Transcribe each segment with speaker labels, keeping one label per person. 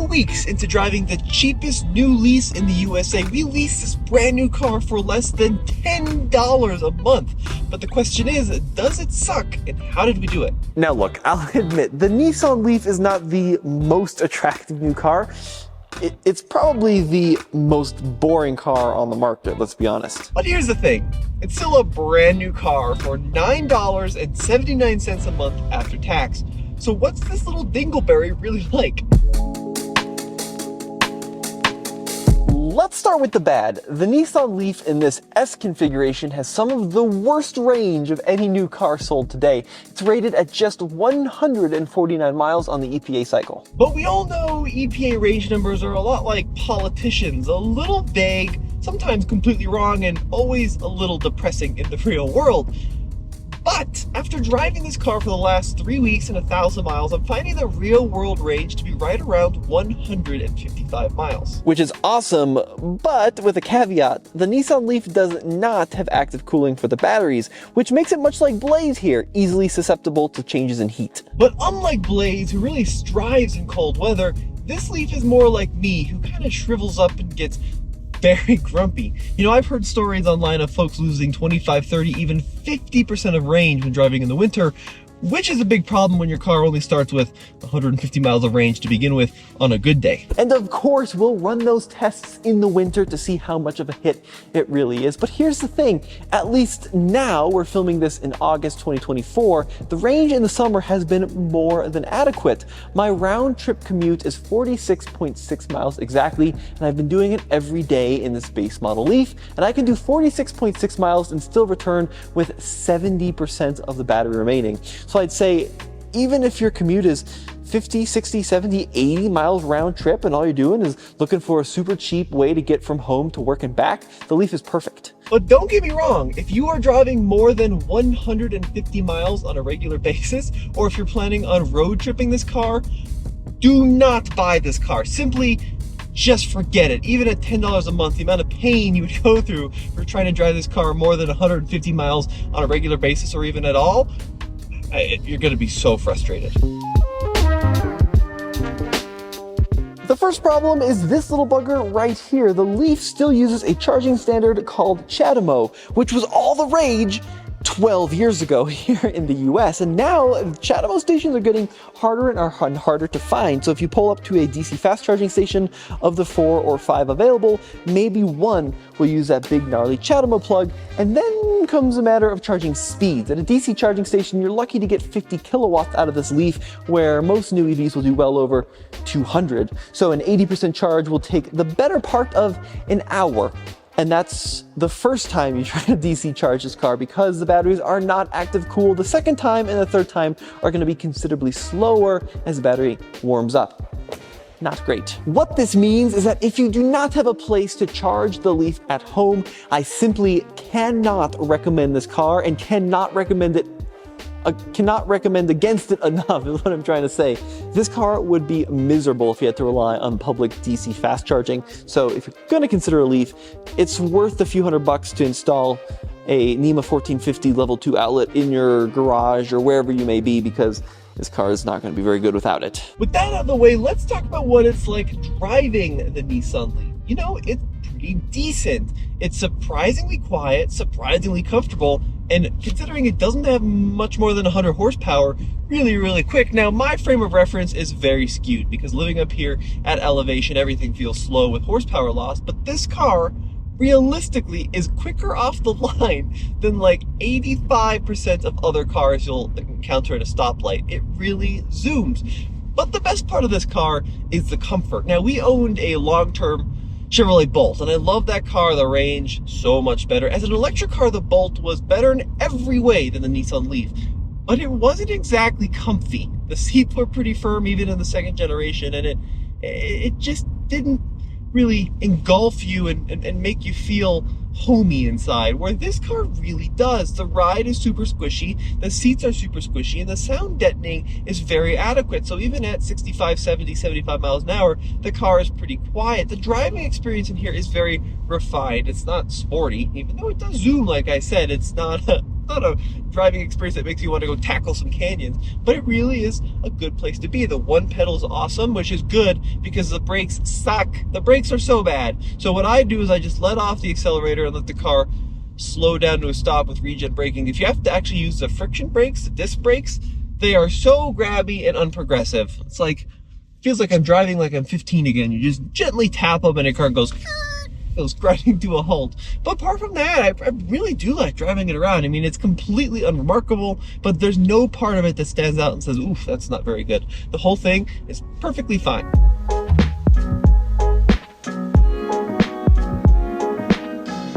Speaker 1: 2 weeks into driving the cheapest new lease in the USA. We leased this brand new car for less than $10 a month. But the question is, does it suck, and how did we do it?
Speaker 2: Now look, I'll admit, the Nissan Leaf is not the most attractive new car. It's probably the most boring car on the market, let's be honest.
Speaker 1: But here's the thing, it's still a brand new car for $9.79 a month after tax. So what's this little dingleberry really like?
Speaker 2: Let's start with the bad. The Nissan Leaf in this S configuration has some of the worst range of any new car sold today. It's rated at just 149 miles on the EPA cycle.
Speaker 1: But we all know EPA range numbers are a lot like politicians, a little vague, sometimes completely wrong, and always a little depressing in the real world. But after driving this car for the last 3 weeks and 1,000 miles, I'm finding the real world range to be right around 155 miles.
Speaker 2: Which is awesome, but with a caveat, the Nissan Leaf does not have active cooling for the batteries, which makes it much like Blaze here, easily susceptible to changes in heat.
Speaker 1: But unlike Blaze, who really strives in cold weather, this Leaf is more like me, who kind of shrivels up and gets very grumpy. You know, I've heard stories online of folks losing 25, 30, even 50% of range when driving in the winter, which is a big problem when your car only starts with 150 miles of range to begin with on a good day.
Speaker 2: And of course, we'll run those tests in the winter to see how much of a hit it really is. But here's the thing, at least now, we're filming this in August 2024, the range in the summer has been more than adequate. My round trip commute is 46.6 miles exactly, and I've been doing it every day in this base model Leaf, and I can do 46.6 miles and still return with 70% of the battery remaining. So I'd say, even if your commute is 50, 60, 70, 80 miles round trip and all you're doing is looking for a super cheap way to get from home to work and back, the Leaf is perfect.
Speaker 1: But don't get me wrong, if you are driving more than 150 miles on a regular basis, or if you're planning on road tripping this car, do not buy this car. Simply just forget it. Even at $10 a month, the amount of pain you would go through for trying to drive this car more than 150 miles on a regular basis or even at all, you're going to be so frustrated.
Speaker 2: The first problem is this little bugger right here. The Leaf still uses a charging standard called CHAdeMO, which was all the rage 12 years ago here in the US, and now CHAdeMO stations are getting harder and harder to find. So if you pull up to a DC fast charging station of the 4 or 5 available, maybe one will use that big gnarly CHAdeMO plug, and then comes a matter of charging speeds. At a DC charging station, you're lucky to get 50 kilowatts out of this Leaf, where most new EVs will do well over 200. So an 80% charge will take the better part of an hour. And that's the first time you try to DC charge this car because the batteries are not active cool. The second time and the third time are going to be considerably slower as the battery warms up. Not great. What this means is that if you do not have a place to charge the Leaf at home, I simply cannot recommend this car and cannot recommend against it enough is what I'm trying to say. This car would be miserable if you had to rely on public DC fast charging. So if you're going to consider a Leaf, it's worth a few $100 to install a NEMA 1450 level 2 outlet in your garage or wherever you may be, because this car is not going to be very good without it.
Speaker 1: With that out of the way, let's talk about what it's like driving the Nissan Leaf. You know, it's pretty decent. It's surprisingly quiet, surprisingly comfortable, and considering it doesn't have much more than 100 horsepower, really, really quick. Now, my frame of reference is very skewed because living up here at elevation, everything feels slow with horsepower loss, but this car realistically is quicker off the line than like 85% of other cars you'll encounter at a stoplight. It really zooms. But the best part of this car is the comfort. Now, we owned a long-term Chevrolet Bolt, and I love that car, the range, so much better. As an electric car, the Bolt was better in every way than the Nissan Leaf, but it wasn't exactly comfy. The seats were pretty firm even in the second generation, and it just didn't really engulf you and make you feel homey inside, where this car really does. The ride is super squishy, the seats are super squishy, and the sound deadening is very adequate. So even at 65, 70, 75 miles an hour, the car is pretty quiet. The driving experience in here is very refined. It's not sporty, even though it does zoom, like I said. It's not not a driving experience that makes you want to go tackle some canyons, but it really is a good place to be. The one pedal is awesome, which is good because the brakes suck. The brakes are so bad. So what I do is I just let off the accelerator and let the car slow down to a stop with regen braking. If you have to actually use the friction brakes, the disc brakes, they are so grabby and unprogressive. It's like, feels like I'm driving like I'm 15 again. You just gently tap them and your car goes grinding to a halt. But apart from that, I really do like driving it around. I mean, it's completely unremarkable, but there's no part of it that stands out and says, oof, that's not very good. The whole thing is perfectly fine.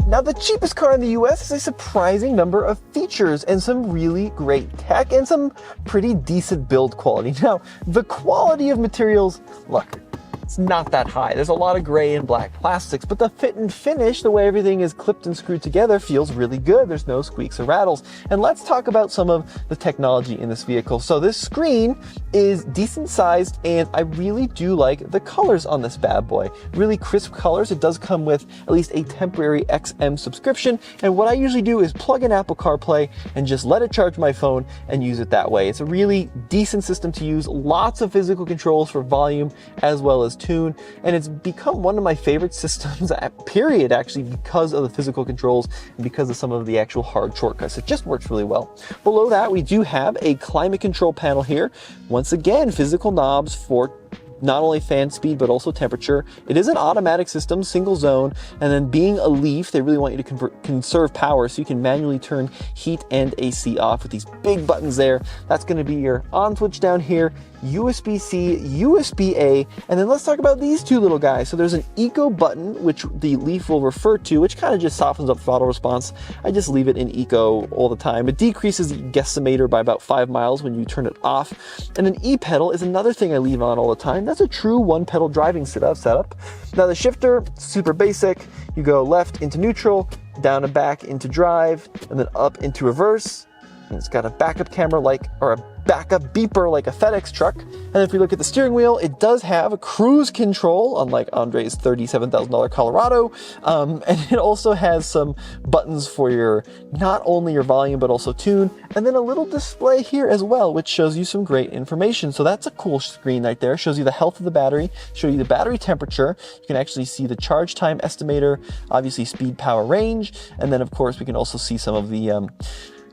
Speaker 2: Now, the cheapest car in the US has a surprising number of features and some really great tech and some pretty decent build quality. Now, the quality of materials, look, it's not that high. There's a lot of gray and black plastics, but the fit and finish, the way everything is clipped and screwed together, feels really good. There's no squeaks or rattles. And let's talk about some of the technology in this vehicle. So this screen is decent sized, and I really do like the colors on this bad boy. Really crisp colors. It does come with at least a temporary XM subscription, and what I usually do is plug in Apple CarPlay and just let it charge my phone and use it that way. It's a really decent system to use. Lots of physical controls for volume as well as tune, and it's become one of my favorite systems period, actually, because of the physical controls and because of some of the actual hard shortcuts. It just works really well. Below that, we do have a climate control panel here. Once again, physical knobs for not only fan speed, but also temperature. It is an automatic system, single zone, and then being a Leaf, they really want you to conserve power, so you can manually turn heat and AC off with these big buttons there. That's going to be your on switch down here, USB-C, USB-A, and then let's talk about these two little guys. So there's an eco button, which the Leaf will refer to, which kind of just softens up throttle response. I just leave it in eco all the time. It decreases the guesstimator by about 5 miles when you turn it off. And an E-pedal is another thing I leave on all the time. That's a true one-pedal driving setup. Now the shifter, super basic. You go left into neutral, down and back into drive, and then up into reverse. And it's got a backup camera or a backup beeper like a FedEx truck. And if we look at the steering wheel, it does have a cruise control, unlike Andre's $37,000 Colorado. And it also has some buttons for not only your volume, but also tune. And then a little display here as well, which shows you some great information. So that's a cool screen right there. It shows you the health of the battery, shows you the battery temperature. You can actually see the charge time estimator, obviously speed, power, range. And then of course, we can also see some of the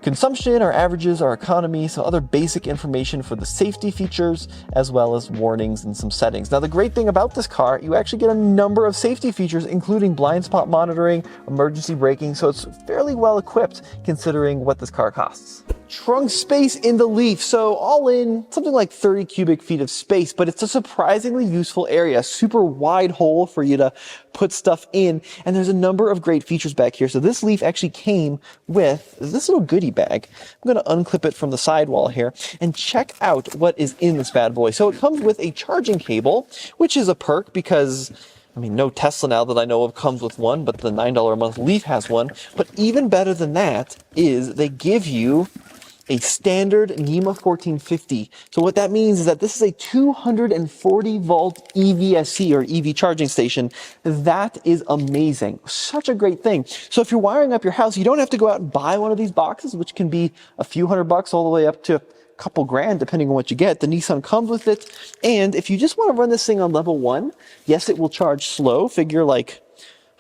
Speaker 2: consumption, our averages, our economy, some other basic information for the safety features, as well as warnings and some settings. Now, the great thing about this car, you actually get a number of safety features, including blind spot monitoring, emergency braking, so it's fairly well equipped considering what this car costs. Trunk space in the Leaf. So all in, something like 30 cubic feet of space, but it's a surprisingly useful area. Super wide hole for you to put stuff in. And there's a number of great features back here. So this Leaf actually came with this little goodie bag. I'm going to unclip it from the sidewall here and check out what is in this bad boy. So it comes with a charging cable, which is a perk because no Tesla now that I know of comes with one, but the $9 a month Leaf has one. But even better than that is they give you a standard NEMA 1450. So what that means is that this is a 240 volt EVSC or EV charging station. That is amazing. Such a great thing. So if you're wiring up your house, you don't have to go out and buy one of these boxes, which can be a few $100 all the way up to a couple grand, depending on what you get. The Nissan comes with it. And if you just want to run this thing on level 1, yes, it will charge slow. Figure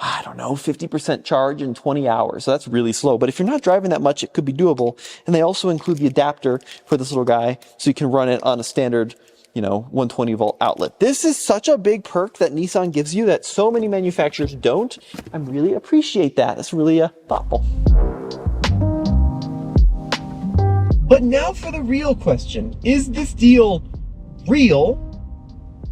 Speaker 2: 50% charge in 20 hours. So that's really slow. But if you're not driving that much, it could be doable. And they also include the adapter for this little guy, so you can run it on a standard, 120 volt outlet. This is such a big perk that Nissan gives you that so many manufacturers don't. I really appreciate that. It's really thoughtful.
Speaker 1: But now for the real question. Is this deal real?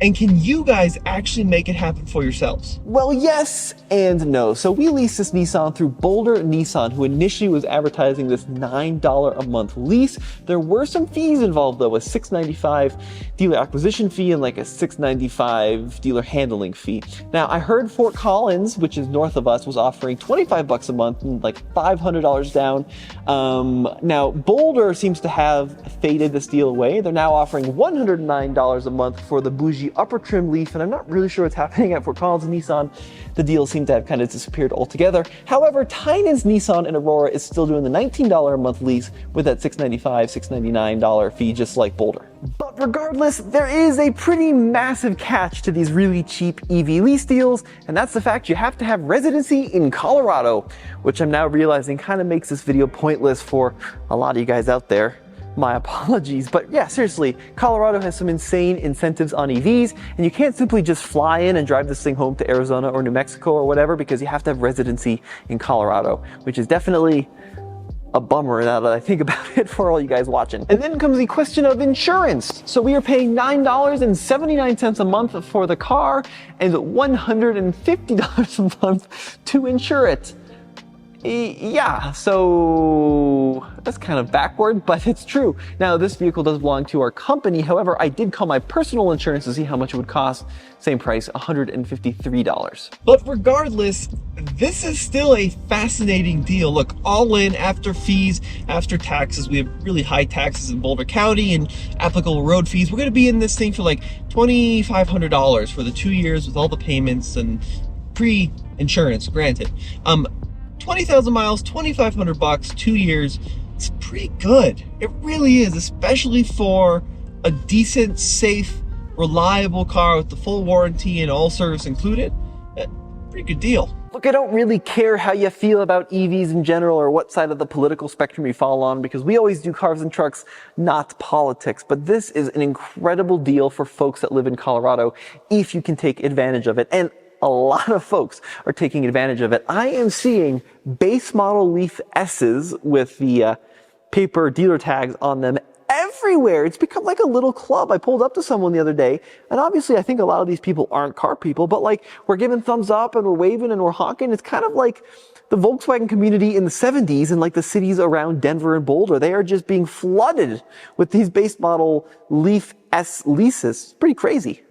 Speaker 1: And can you guys actually make it happen for yourselves?
Speaker 2: Well, yes and no. So we leased this Nissan through Boulder Nissan, who initially was advertising this $9 a month lease. There were some fees involved though, a $695 dealer acquisition fee and like a $695 dealer handling fee. Now I heard Fort Collins, which is north of us, was offering $25 a month and like $500 down. Now Boulder seems to have faded this deal away. They're now offering $109 a month for the bougie the upper trim Leaf, and I'm not really sure what's happening at Fort Collins and Nissan. The deals seem to have kind of disappeared altogether. However, Tynan's Nissan in Aurora is still doing the $19 a month lease with that $695, $699 fee, just like Boulder. But regardless, there is a pretty massive catch to these really cheap EV lease deals, and that's the fact you have to have residency in Colorado, which I'm now realizing kind of makes this video pointless for a lot of you guys out there. My apologies, but yeah, seriously, Colorado has some insane incentives on EVs, and you can't simply just fly in and drive this thing home to Arizona or New Mexico or whatever, because you have to have residency in Colorado, which is definitely a bummer now that I think about it for all you guys watching. And then comes the question of insurance. So we are paying $9.79 a month for the car and $150 a month to insure it. Yeah, so that's kind of backward, but it's true. Now, this vehicle does belong to our company. However, I did call my personal insurance to see how much it would cost. Same price, $153.
Speaker 1: But regardless, this is still a fascinating deal. Look, all in, after fees, after taxes, we have really high taxes in Boulder County and applicable road fees. We're going to be in this thing for like $2,500 for the 2 years with all the payments and pre-insurance, granted. 20,000 miles, $2,500, 2 years. It's pretty good. It really is, especially for a decent, safe, reliable car with the full warranty and all service included. Pretty good deal.
Speaker 2: Look, I don't really care how you feel about EVs in general or what side of the political spectrum you fall on, because we always do cars and trucks, not politics. But this is an incredible deal for folks that live in Colorado if you can take advantage of it. And a lot of folks are taking advantage of it. I am seeing base model Leaf S's with the paper dealer tags on them everywhere. It's become like a little club. I pulled up to someone the other day, and obviously I think a lot of these people aren't car people, but like, we're giving thumbs up and we're waving and we're honking. It's kind of like the Volkswagen community in the 70s and like the cities around Denver and Boulder. They are just being flooded with these base model Leaf S leases. It's pretty crazy.